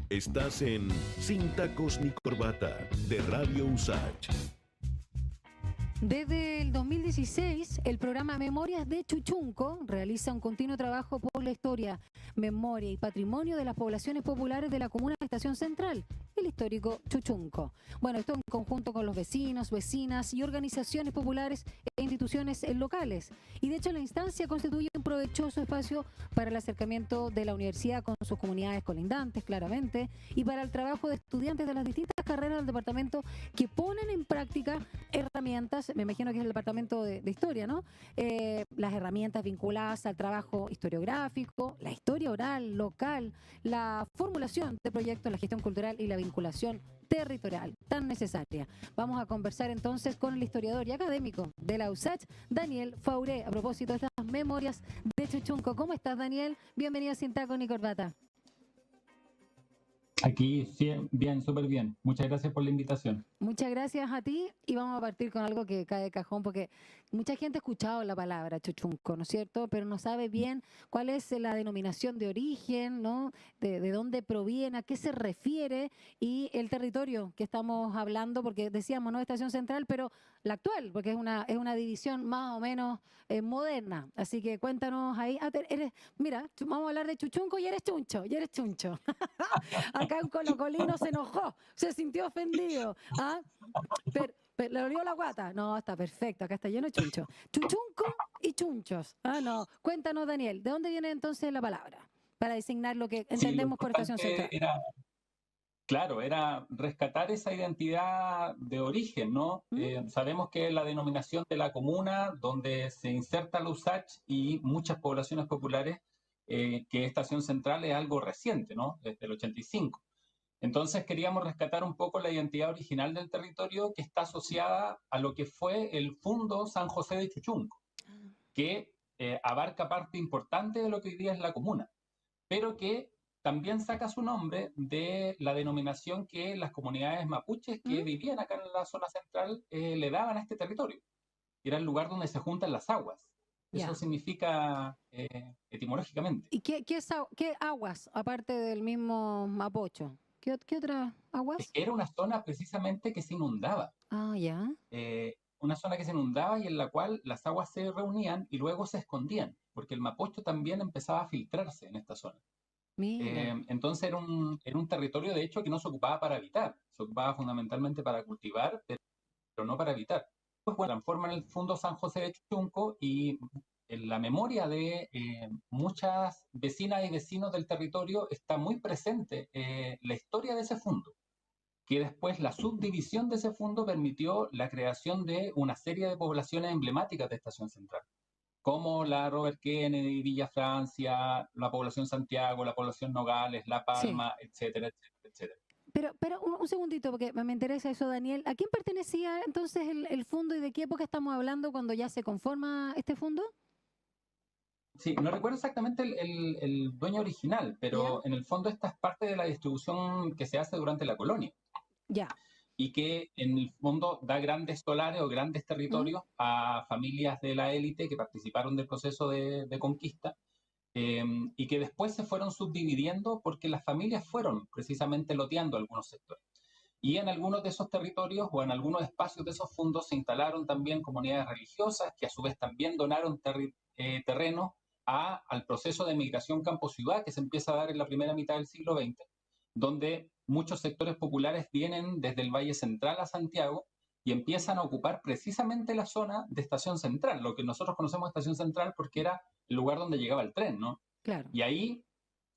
Estás en Sin Tacos ni Corbata de Radio USACH. Desde el 2016, el programa Memorias de Chuchunco realiza un continuo trabajo por la historia, memoria y patrimonio de las poblaciones populares de la comuna de Estación Central, el histórico Chuchunco. Bueno, esto en conjunto con los vecinos, vecinas y organizaciones populares e instituciones locales. Y de hecho la instancia constituye un provechoso espacio para el acercamiento de la universidad con sus comunidades colindantes, claramente, y para el trabajo de estudiantes de las distintas carreras del departamento que ponen en práctica herramientas, me imagino que es el departamento de historia, ¿no? Las herramientas vinculadas al trabajo historiográfico, la historia oral, local, la formulación de proyectos, la gestión cultural y la vinculación territorial tan necesaria. Vamos a conversar entonces con el historiador y académico de la USACH, Daniel Fauré, a propósito de estas memorias de Chuchunco. ¿Cómo estás, Daniel? Bienvenido a Sin Taco ni Corbata. Aquí, sí, bien, súper bien. Muchas gracias por la invitación. Muchas gracias a ti y vamos a partir con algo que cae de cajón porque mucha gente ha escuchado la palabra Chuchunco, ¿no es cierto? Pero no sabe bien cuál es la denominación de origen, ¿no? De dónde proviene, a qué se refiere y el territorio que estamos hablando, porque decíamos, ¿no? Estación Central, pero la actual, porque es una división más o menos moderna. Así que cuéntanos ahí. Mira, vamos a hablar de Chuchunco y eres chuncho, y eres chuncho. Acá un colocolino se enojó, se sintió ofendido. ¿Ah? Pero, ¿le dolió la guata? No, está perfecto, acá está lleno de chunchos. Chuchunco y chunchos. Ah, no. Cuéntanos, Daniel, ¿de dónde viene entonces la palabra? Para designar lo que Sí, lo entendemos por Estación Central. importante era, claro, era rescatar esa identidad de origen, ¿no? Sabemos que es la denominación de la comuna donde se inserta la USACH y muchas poblaciones populares, que Estación Central es algo reciente, ¿no? Desde el 85. Entonces queríamos rescatar un poco la identidad original del territorio que está asociada a lo que fue el Fundo San José de Chuchunco, que abarca parte importante de lo que hoy día es la comuna, pero que también saca su nombre de la denominación que las comunidades mapuches que vivían acá en la zona central le daban a este territorio. Era el lugar donde se juntan las aguas. Eso significa etimológicamente. ¿Y qué aguas, aparte del mismo Mapocho? ¿Qué otras aguas? Es que era una zona precisamente que se inundaba. Ah, ya. Una zona que se inundaba y en la cual las aguas se reunían y luego se escondían, porque el Mapocho también empezaba a filtrarse en esta zona. Mira. Entonces era un territorio, de hecho, que no se ocupaba para habitar, se ocupaba fundamentalmente para cultivar, pero no para habitar. Pues bueno, transforman el Fundo San José de Chuchunco y en la memoria de muchas vecinas y vecinos del territorio está muy presente la historia de ese fondo, que después la subdivisión de ese fondo permitió la creación de una serie de poblaciones emblemáticas de Estación Central, como la Robert Kennedy, Villa Francia, la población Santiago, la población Nogales, La Sí. Palma, etcétera, etcétera, etcétera. Pero un segundito, porque me interesa eso, Daniel. ¿A quién pertenecía entonces el fondo y de qué época estamos hablando cuando ya se conforma este fondo? Sí, no recuerdo exactamente el dueño original, ¿Ya? pero en el fondo esta es parte de la distribución que se hace durante la colonia Ya. y que en el fondo da grandes solares o grandes ¿Mm? territorios a familias de la élite que participaron del proceso de conquista, y que después se fueron subdividiendo porque las familias fueron precisamente loteando algunos sectores. Y en algunos de esos territorios o en algunos espacios de esos fondos se instalaron también comunidades religiosas que a su vez también donaron terreno al proceso de migración campo-ciudad que se empieza a dar en la primera mitad del siglo XX, donde muchos sectores populares vienen desde el Valle Central a Santiago y empiezan a ocupar precisamente la zona de Estación Central, lo que nosotros conocemos Estación Central porque era el lugar donde llegaba el tren, ¿no? Claro. Y ahí,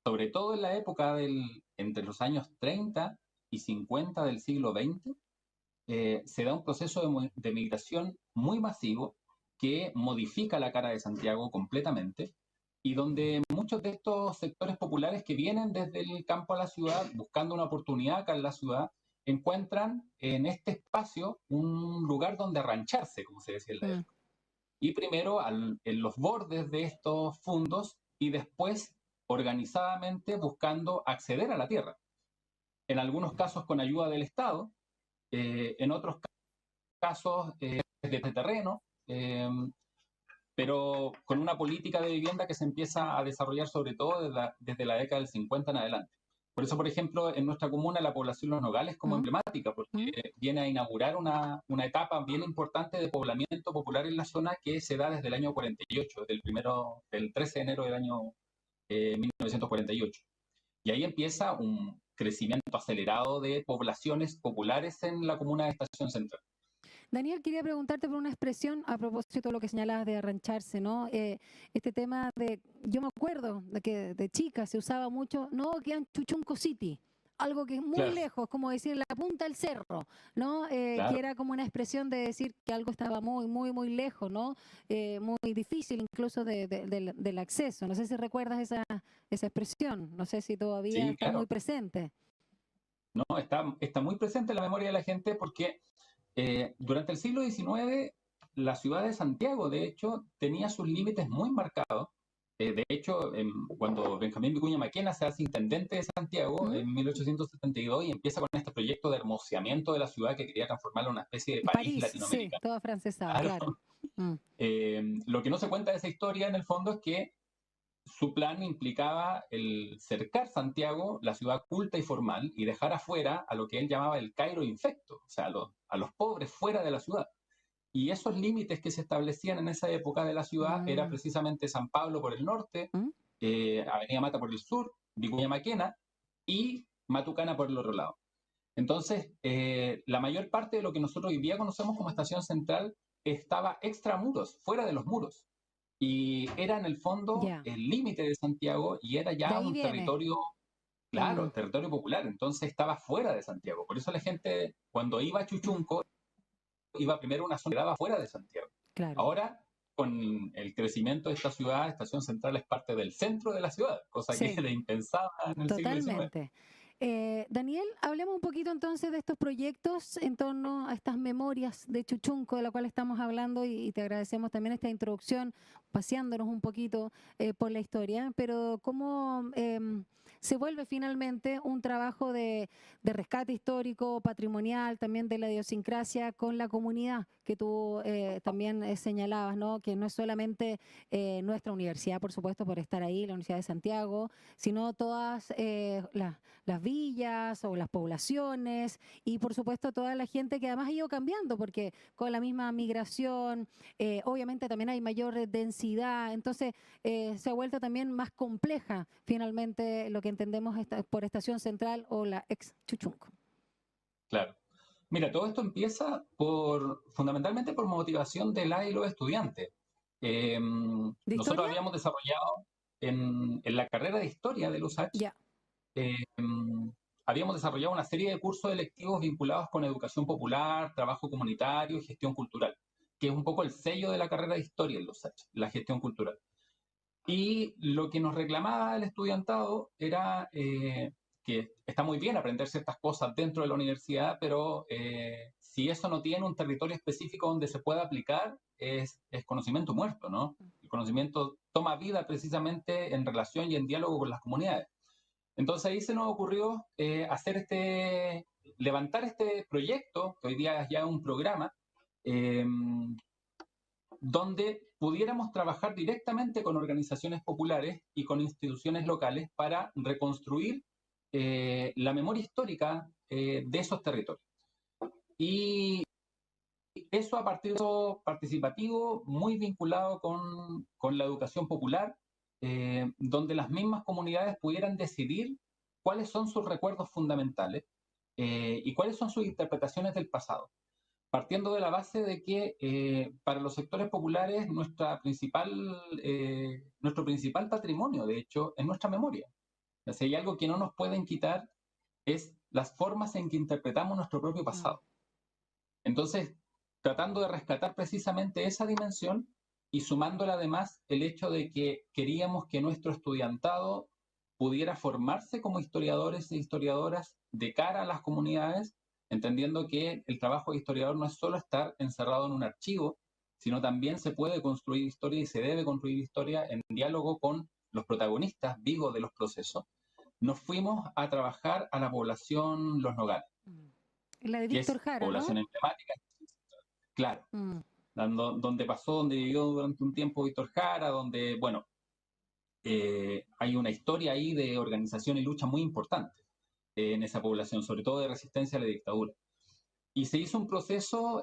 sobre todo en la época entre los años 30 y 50 del siglo XX, se da un proceso de migración muy masivo que modifica la cara de Santiago completamente y donde muchos de estos sectores populares que vienen desde el campo a la ciudad buscando una oportunidad acá en la ciudad encuentran en este espacio un lugar donde arrancharse, como se decía en la época. Y primero en los bordes de estos fundos y después organizadamente buscando acceder a la tierra. En algunos casos con ayuda del Estado, en otros casos de terreno, pero con una política de vivienda que se empieza a desarrollar sobre todo desde la década del 50 en adelante. Por eso, por ejemplo, en nuestra comuna la población Los Nogales como emblemática, porque viene a inaugurar una etapa bien importante de poblamiento popular en la zona que se da desde el año 48, del 13 de enero del año 1948. Y ahí empieza un crecimiento acelerado de poblaciones populares en la comuna de Estación Central. Daniel, quería preguntarte por una expresión a propósito de lo que señalabas de arrancharse, ¿no? Este tema yo me acuerdo de que de chica se usaba mucho, no, que en Chuchunco City, algo que es muy Claro. lejos, como decir la punta del cerro, ¿no? Claro. Que era como una expresión de decir que algo estaba muy, muy, muy lejos, ¿no? Muy difícil incluso del acceso. No sé si recuerdas esa expresión, no sé si todavía Sí, está claro. muy presente. No, está muy presente en la memoria de la gente porque durante el siglo XIX la ciudad de Santiago, de hecho, tenía sus límites muy marcados. De hecho, cuando Benjamín Vicuña Maquena se hace intendente de Santiago en 1872 y empieza con este proyecto de hermoseamiento de la ciudad que quería transformarla en una especie de París París, sí, latinoamericana. todo afrancesado, claro. Lo que no se cuenta de esa historia en el fondo es que su plan implicaba el cercar Santiago, la ciudad culta y formal, y dejar afuera a lo que él llamaba el Cairo infecto, o sea, a los pobres fuera de la ciudad. Y esos límites que se establecían en esa época de la ciudad era precisamente San Pablo por el norte, Avenida Mata por el sur, Vicuña Maquena y Matucana por el otro lado. Entonces, la mayor parte de lo que nosotros hoy día conocemos como Estación Central estaba extramuros, fuera de los muros. Y era en el fondo el límite de Santiago y era ya un territorio, claro, territorio popular. Entonces estaba fuera de Santiago. Por eso la gente, cuando iba a Chuchunco, iba primero a una zona que daba fuera de Santiago. Claro. Ahora, con el crecimiento de esta ciudad, Estación Central es parte del centro de la ciudad, cosa que era impensada en el siglo XIX. Totalmente. Daniel, hablemos un poquito entonces de estos proyectos en torno a estas memorias de Chuchunco, de la cual estamos hablando, y te agradecemos también esta introducción, paseándonos un poquito por la historia, pero cómo se vuelve finalmente un trabajo de rescate histórico, patrimonial, también de la idiosincrasia con la comunidad, que tú también señalabas, ¿no? Que no es solamente nuestra universidad, por supuesto, por estar ahí, la Universidad de Santiago, sino todas las villas o las poblaciones y por supuesto toda la gente que además ha ido cambiando porque con la misma migración obviamente también hay mayor densidad, entonces se ha vuelto también más compleja finalmente lo que entendemos por Estación Central o la ex Chuchunco. Claro. Mira, todo esto empieza fundamentalmente por motivación de y los estudiantes. Nosotros habíamos desarrollado en la carrera de historia del USACH, habíamos desarrollado una serie de cursos electivos vinculados con educación popular, trabajo comunitario y gestión cultural, que es un poco el sello de la carrera de historia en los USACH, la gestión cultural. Y lo que nos reclamaba el estudiantado era que está muy bien aprender ciertas cosas dentro de la universidad, pero si eso no tiene un territorio específico donde se pueda aplicar, es conocimiento muerto, ¿no? El conocimiento toma vida precisamente en relación y en diálogo con las comunidades. Entonces ahí se nos ocurrió levantar este proyecto, que hoy día es ya un programa, donde pudiéramos trabajar directamente con organizaciones populares y con instituciones locales para reconstruir la memoria histórica de esos territorios. Y eso a partir de lo participativo, muy vinculado con la educación popular, donde las mismas comunidades pudieran decidir cuáles son sus recuerdos fundamentales y cuáles son sus interpretaciones del pasado. Partiendo de la base de que para los sectores populares nuestro principal patrimonio, de hecho, es nuestra memoria. O sea, hay algo que no nos pueden quitar, es las formas en que interpretamos nuestro propio pasado. Entonces, tratando de rescatar precisamente esa dimensión y sumándole además el hecho de que queríamos que nuestro estudiantado pudiera formarse como historiadores e historiadoras de cara a las comunidades, entendiendo que el trabajo de historiador no es solo estar encerrado en un archivo, sino también se puede construir historia y se debe construir historia en diálogo con los protagonistas vivos de los procesos. Nos fuimos a trabajar a la población Los Nogales. La de Víctor Jara, población emblemática. Claro. donde vivió durante un tiempo Víctor Jara, donde, bueno, hay una historia ahí de organización y lucha muy importante en esa población, sobre todo de resistencia a la dictadura. Y se hizo un proceso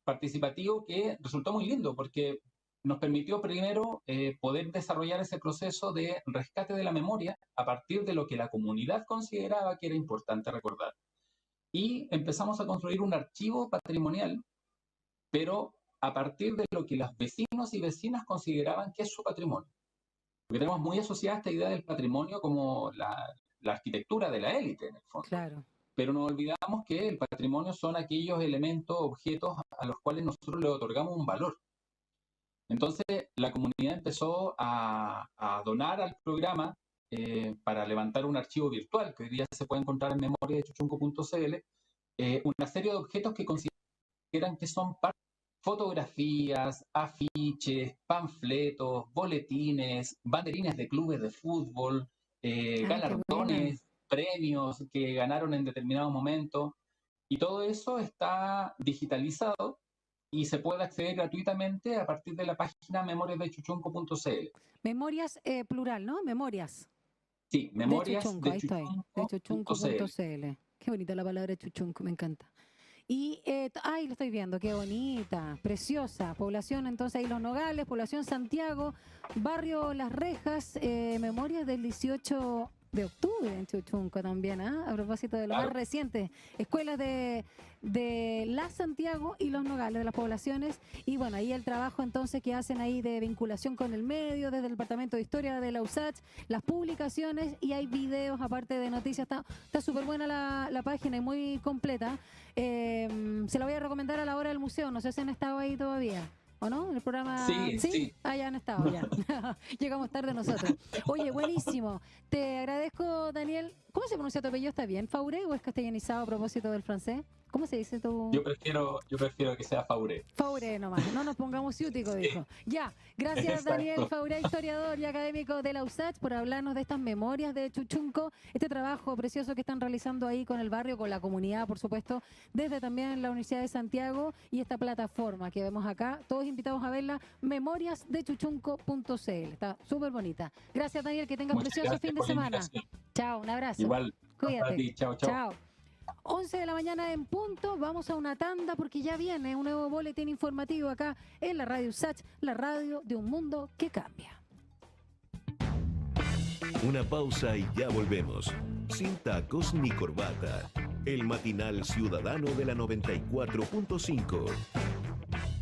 participativo que resultó muy lindo, porque nos permitió primero poder desarrollar ese proceso de rescate de la memoria a partir de lo que la comunidad consideraba que era importante recordar. Y empezamos a construir un archivo patrimonial, pero a partir de lo que los vecinos y vecinas consideraban que es su patrimonio. Porque tenemos muy asociada esta idea del patrimonio como la arquitectura de la élite, en el fondo. Claro. Pero nos olvidamos que el patrimonio son aquellos elementos, objetos a los cuales nosotros le otorgamos un valor. Entonces, la comunidad empezó a donar al programa para levantar un archivo virtual, que hoy día se puede encontrar en memoriadechuchunco.cl, una serie de objetos que consideran que son fotografías, afiches, panfletos, boletines, banderines de clubes de fútbol, galardones, premios que ganaron en determinado momento, y todo eso está digitalizado y se puede acceder gratuitamente a partir de la página memoriasdechuchunco.cl. Memorias plural, ¿no? Memorias. Sí, memoriasdechuchunco.cl. Qué bonita la palabra chuchunco, me encanta. Y, lo estoy viendo, qué bonita, preciosa. Población, entonces ahí Los Nogales, población Santiago, barrio Las Rejas, memorias del 18 de octubre en Chuchunco también, a propósito de lo más reciente, escuelas de la Santiago y Los Nogales, de las poblaciones, y bueno, ahí el trabajo entonces que hacen ahí de vinculación con el medio, desde el Departamento de Historia de la USACH, las publicaciones, y hay videos aparte de noticias. Está súper buena la página y muy completa. Se la voy a recomendar a la hora del museo, no sé si han estado ahí todavía. ¿O no? En el programa. Sí. Ah, ya han estado, ya. Llegamos tarde nosotros. Oye, buenísimo. Te agradezco, Daniel. ¿Cómo se pronuncia tu apellido? ¿Está bien? ¿Fauré o es castellanizado a propósito del francés? ¿Cómo se dice tu...? Yo prefiero que sea Fauré. Fauré nomás, no nos pongamos ciúticos, dijo. Ya, gracias Daniel Fauré, historiador y académico de la USACH, por hablarnos de estas memorias de Chuchunco, este trabajo precioso que están realizando ahí con el barrio, con la comunidad, por supuesto, desde también la Universidad de Santiago, y esta plataforma que vemos acá, todos invitados a verla, memoriasdechuchunco.cl, está súper bonita. Gracias Daniel, que tengas precioso fin de semana. Chao, un abrazo. Igual, cuídate. Chao. 11 de la mañana en punto, vamos a una tanda porque ya viene un nuevo boletín informativo acá en la Radio USACH, la radio de un mundo que cambia. Una pausa y ya volvemos. Sin tacos ni corbata. El matinal ciudadano de la 94.5.